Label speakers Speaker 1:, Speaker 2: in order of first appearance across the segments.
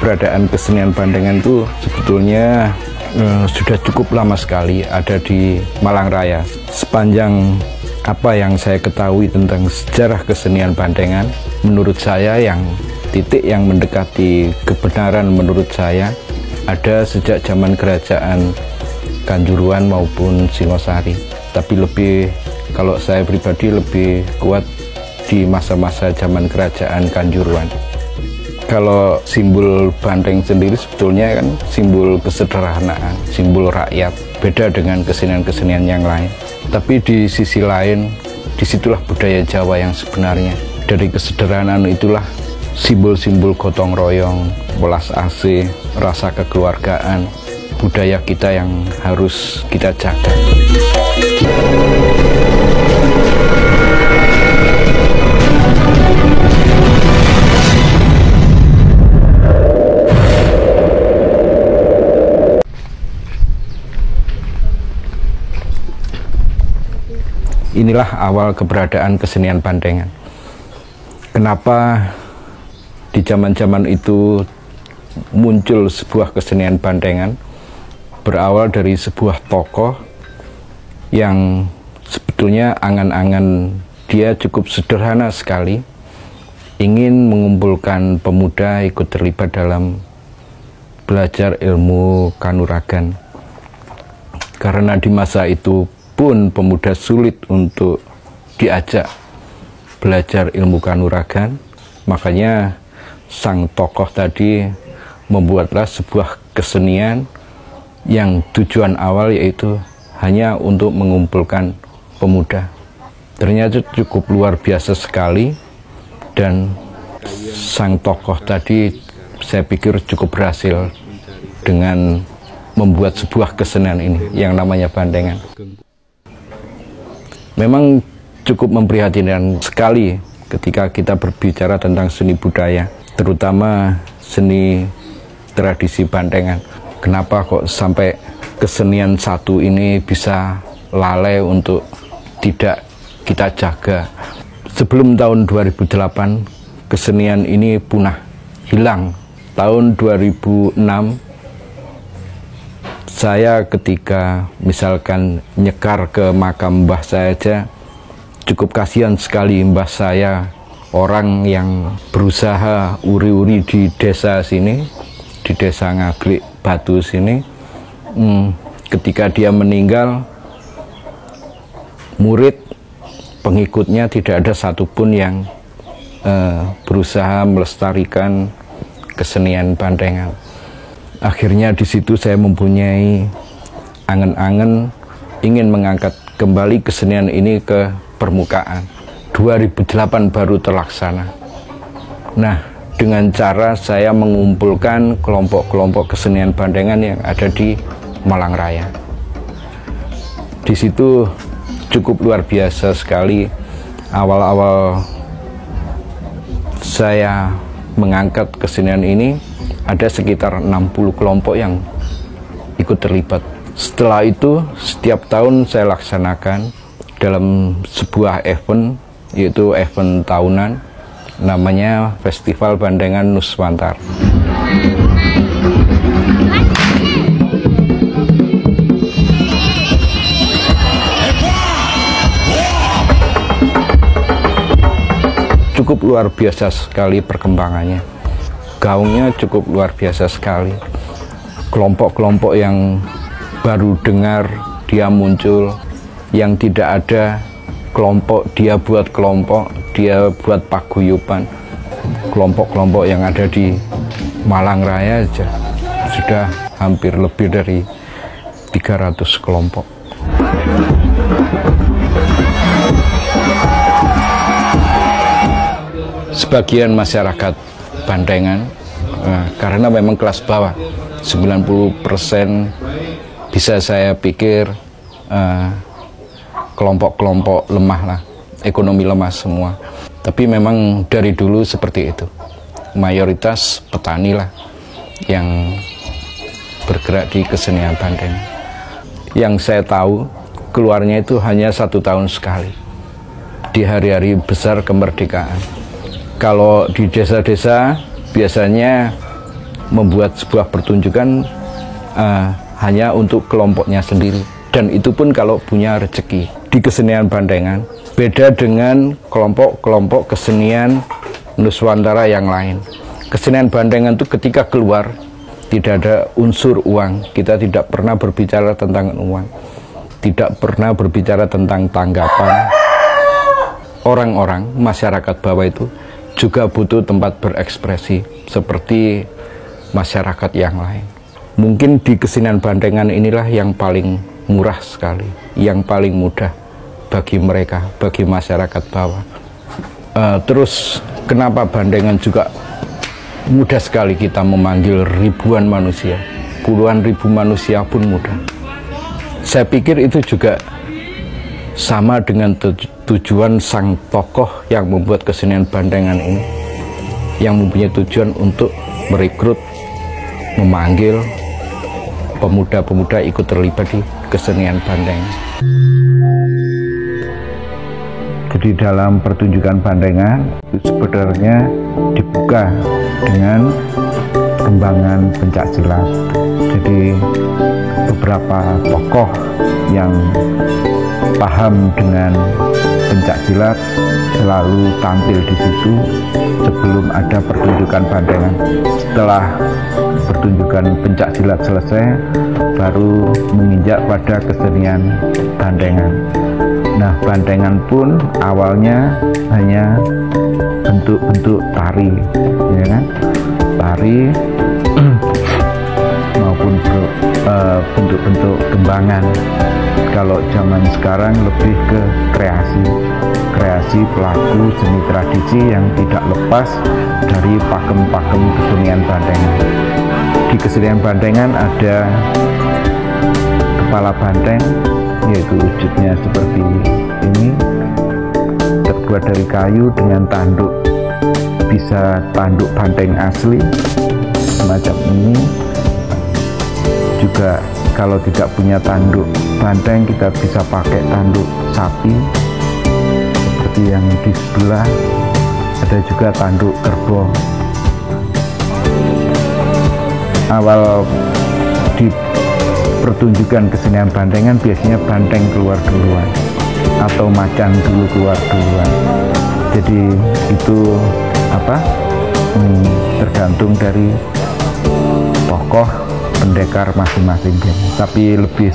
Speaker 1: keberadaan kesenian Bandengan itu sebetulnya sudah cukup lama sekali ada di Malang Raya. Sepanjang apa yang saya ketahui tentang sejarah kesenian Bandengan, menurut saya yang titik yang mendekati kebenaran menurut saya ada sejak zaman kerajaan Kanjuruhan maupun Singosari. Tapi lebih, kalau saya pribadi lebih kuat di masa-masa zaman kerajaan Kanjuruhan. Kalau simbol Banteng sendiri sebetulnya kan simbol kesederhanaan, simbol rakyat, beda dengan kesenian-kesenian yang lain. Tapi di sisi lain, disitulah budaya Jawa yang sebenarnya. Dari kesederhanaan itulah simbol-simbol gotong royong, welas asih, rasa kekeluargaan, budaya kita yang harus kita jaga. Inilah awal keberadaan kesenian Bandengan. Kenapa di zaman-zaman itu muncul sebuah kesenian Bandengan? Berawal dari sebuah tokoh yang sebetulnya angan-angan dia cukup sederhana sekali, ingin mengumpulkan pemuda ikut terlibat dalam belajar ilmu kanuragan. Karena di masa itu pun pemuda sulit untuk diajak belajar ilmu kanuragan, makanya sang tokoh tadi membuatlah sebuah kesenian yang tujuan awal yaitu hanya untuk mengumpulkan pemuda. Ternyata cukup luar biasa sekali, dan sang tokoh tadi saya pikir cukup berhasil dengan membuat sebuah kesenian ini yang namanya Bandengan. Memang cukup memprihatinkan sekali ketika kita berbicara tentang seni budaya, terutama seni tradisi Bandengan. Kenapa kok sampai kesenian satu ini bisa lalai untuk tidak kita jaga? Sebelum tahun 2008, kesenian ini punah, hilang. Tahun 2006, saya ketika misalkan nyekar ke makam mbah saya aja, cukup kasihan sekali mbah saya, orang yang berusaha uri-uri di desa sini, di desa Ngaglik Batu sini. Ketika dia meninggal, murid pengikutnya tidak ada satupun yang berusaha melestarikan kesenian Bandengan. Akhirnya di situ saya mempunyai angan-angan ingin mengangkat kembali kesenian ini ke permukaan. 2008 baru terlaksana. Nah, dengan cara saya mengumpulkan kelompok-kelompok kesenian Bandengan yang ada di Malang Raya. Di situ cukup luar biasa sekali. Awal-awal saya mengangkat kesenian ini, ada sekitar 60 kelompok yang ikut terlibat. Setelah itu, setiap tahun saya laksanakan dalam sebuah event, yaitu event tahunan, namanya Festival Bandengan Nuswantara. Cukup luar biasa sekali perkembangannya. Gaungnya cukup luar biasa sekali. Kelompok-kelompok yang baru dengar dia muncul, yang tidak ada kelompok dia buat kelompok, dia buat paguyuban. Kelompok-kelompok yang ada di Malang Raya aja sudah hampir lebih dari 300 kelompok. Sebagian masyarakat Bandengan, karena memang kelas bawah, 90% bisa saya pikir kelompok-kelompok lemah lah, ekonomi lemah semua. Tapi memang dari dulu seperti itu, mayoritas petani lah yang bergerak di kesenian Bandengan. Yang saya tahu keluarnya itu hanya 1 tahun sekali, di hari-hari besar kemerdekaan. Kalau di desa-desa biasanya membuat sebuah pertunjukan hanya untuk kelompoknya sendiri, dan itu pun kalau punya rezeki. Di kesenian Bandengan beda dengan kelompok-kelompok kesenian Nuswantara yang lain. Kesenian Bandengan itu ketika keluar tidak ada unsur uang. Kita tidak pernah berbicara tentang uang, tidak pernah berbicara tentang tanggapan. Orang-orang masyarakat bawah itu juga butuh tempat berekspresi seperti masyarakat yang lain. Mungkin di kesenian Bandengan inilah yang paling murah sekali, yang paling mudah bagi mereka, bagi masyarakat bawah. Terus kenapa Bandengan juga mudah sekali kita memanggil ribuan manusia, puluhan ribu manusia pun mudah. Saya pikir itu juga sama dengan tujuan sang tokoh yang membuat kesenian Bandengan ini, yang mempunyai tujuan untuk merekrut, memanggil pemuda-pemuda ikut terlibat di kesenian Bandengan. Jadi dalam pertunjukan Bandengan itu sebenarnya dibuka dengan kembangan pencaksilat. Jadi beberapa tokoh yang paham dengan pencaksilat selalu tampil di situ sebelum ada pertunjukan Bandengan. Setelah pertunjukan pencaksilat selesai, baru menginjak pada kesenian Bandengan. Nah, Bandengan pun awalnya hanya bentuk-bentuk tari, ya kan? Tari maupun bentuk-bentuk kembangan. Kalau zaman sekarang lebih ke kreasi pelaku seni tradisi yang tidak lepas dari pakem-pakem kesenian Bandengan. Di kesenian Bandengan ada kepala banteng, yaitu wujudnya seperti ini, terbuat dari kayu dengan tanduk, bisa tanduk banteng asli semacam ini. Juga kalau tidak punya tanduk banteng, kita bisa pakai tanduk sapi seperti yang di sebelah. Ada juga tanduk kerbau. Awal di pertunjukan kesenian Bandengan biasanya banteng keluar duluan atau macan dulu keluar duluan. Jadi itu tergantung dari tokoh pendekar masing-masing, tapi lebih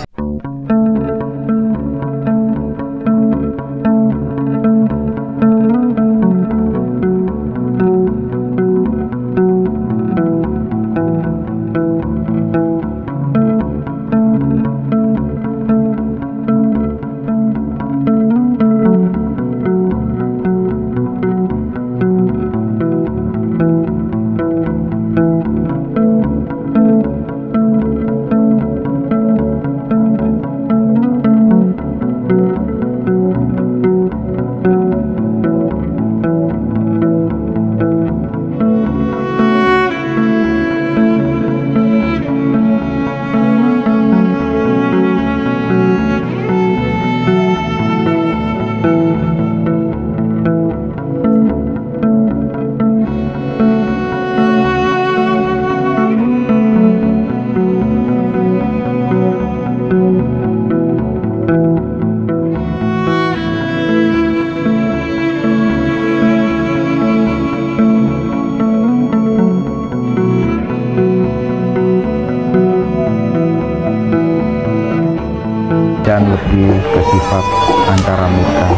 Speaker 1: dan lebih ke sifat antara muka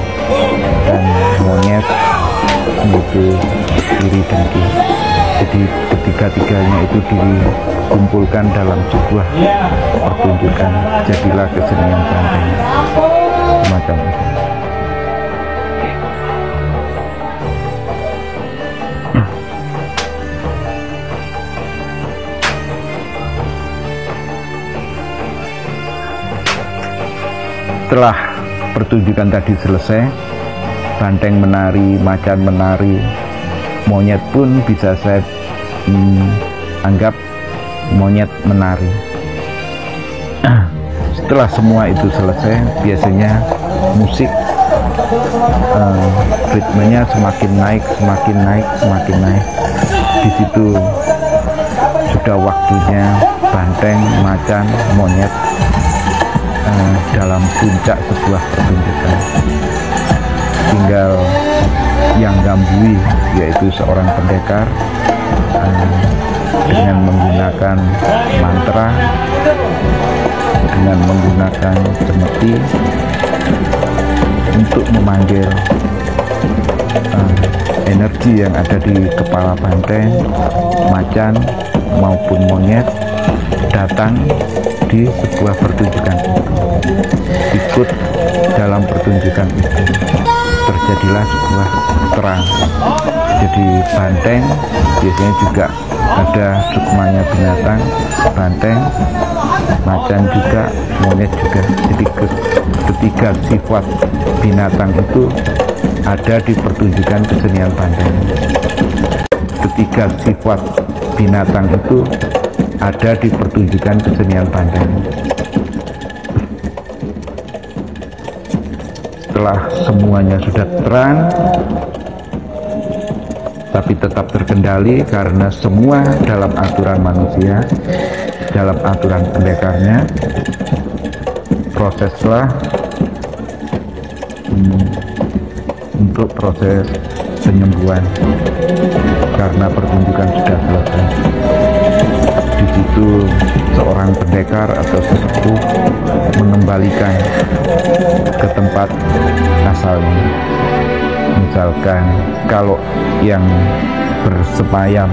Speaker 1: dan monyet, yaitu iri dengki. Jadi ketiga-tiganya itu dikumpulkan dalam sebuah pertunjukan, jadilah kesenian Bandengan semacam itu. Setelah pertunjukan tadi selesai, banteng menari, macan menari, monyet pun bisa saya anggap monyet menari. Setelah semua itu selesai, biasanya musik ritmenya semakin naik, semakin naik, semakin naik. Di situ sudah waktunya banteng, macan, monyet dalam puncak sebuah pertunjukan. Tinggal yang gambui, yaitu seorang pendekar dengan menggunakan mantra, dengan menggunakan cemeti untuk memanggil energi yang ada di kepala banteng, macan maupun monyet datang di sebuah pertunjukan itu, ikut dalam pertunjukan itu. Terjadilah sebuah terang. Jadi banteng biasanya juga ada sukmanya binatang, banteng, macan juga, monyet juga. Jadi ketiga sifat binatang itu ada di pertunjukan kesenian banteng. Ketiga sifat binatang itu ada di pertunjukan kesenian banteng. Setelah semuanya sudah terang tapi tetap terkendali karena semua dalam aturan manusia, dalam aturan pendekarnya, proseslah untuk proses penyembuhan karena pertunjukan sudah selesai. Di situ seorang pendekar atau sesepuh mengembalikan ke tempat asalnya. Misalkan kalau yang bersemayam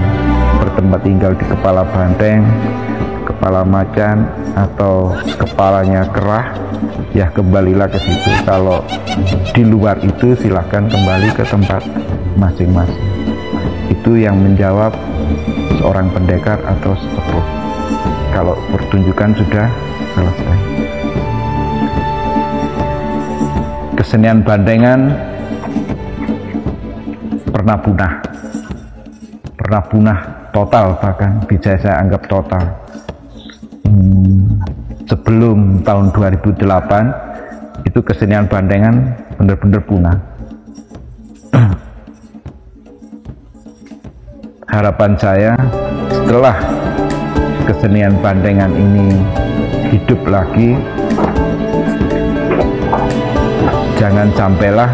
Speaker 1: bertempat tinggal di kepala banteng, kepala macan, atau kepalanya kerah, ya kembalilah ke situ. Kalau di luar itu silahkan kembali ke tempat masing-masing. Itu yang menjawab seorang pendekar atau sesepuh kalau pertunjukan sudah selesai. Kesenian bantengan pernah punah total, bahkan bisa saya anggap total. Sebelum tahun 2008 itu kesenian bantengan benar-benar punah. Harapan saya setelah kesenian bantengan ini hidup lagi, jangan sampailah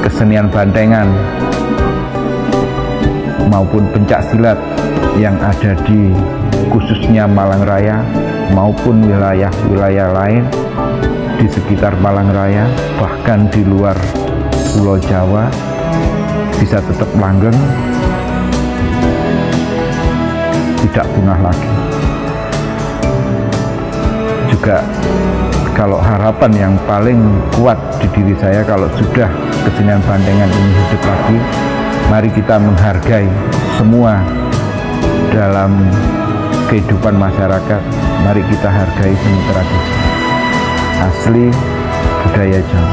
Speaker 1: kesenian bantengan maupun pencak silat yang ada di khususnya Malang Raya maupun wilayah-wilayah lain di sekitar Malang Raya, bahkan di luar Pulau Jawa, bisa tetap langgeng, tidak punah lagi. Juga kalau harapan yang paling kuat di diri saya, kalau sudah kesenian bantengan ini hidup lagi, mari kita menghargai semua dalam kehidupan masyarakat. Mari kita hargai seni tradisi asli budaya Jawa,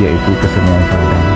Speaker 1: yaitu kesenian banteng.